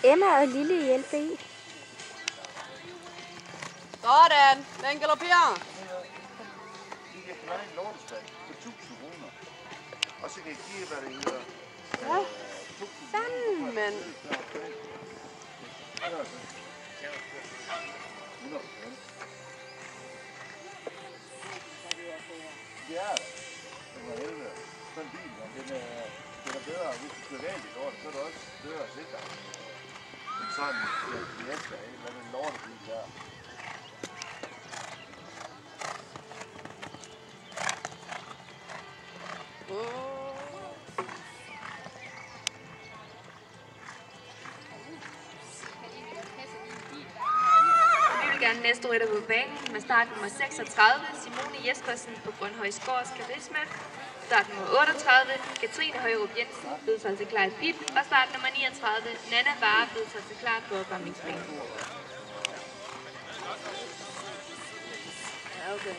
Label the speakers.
Speaker 1: Emma og Lille i LPI.
Speaker 2: Sådan, den galopperer.
Speaker 3: De kan klare en lortespand for 1000 kroner. Og så kan jeg give, hvad det hedder.
Speaker 2: Ja. Fandmen.
Speaker 3: 100%. Det er det. Det var helvede. Sådan en bil, den er bedre. Hvis du kører galt i lort, så er du også bedre at sikre. Men sådan en Fiesta, hvad er den lortebil der?
Speaker 4: Gerne næste rytter på banen med start nummer 36, Simone Jespersen på Grønhøjsgårds Karisma. Start nummer 38, Katrine Højrup Jensen, byder sig til klar i pit. Og start nummer 39, Nana Vare, byder sig til klar på opvarmningsbanen.
Speaker 2: Ja, okay.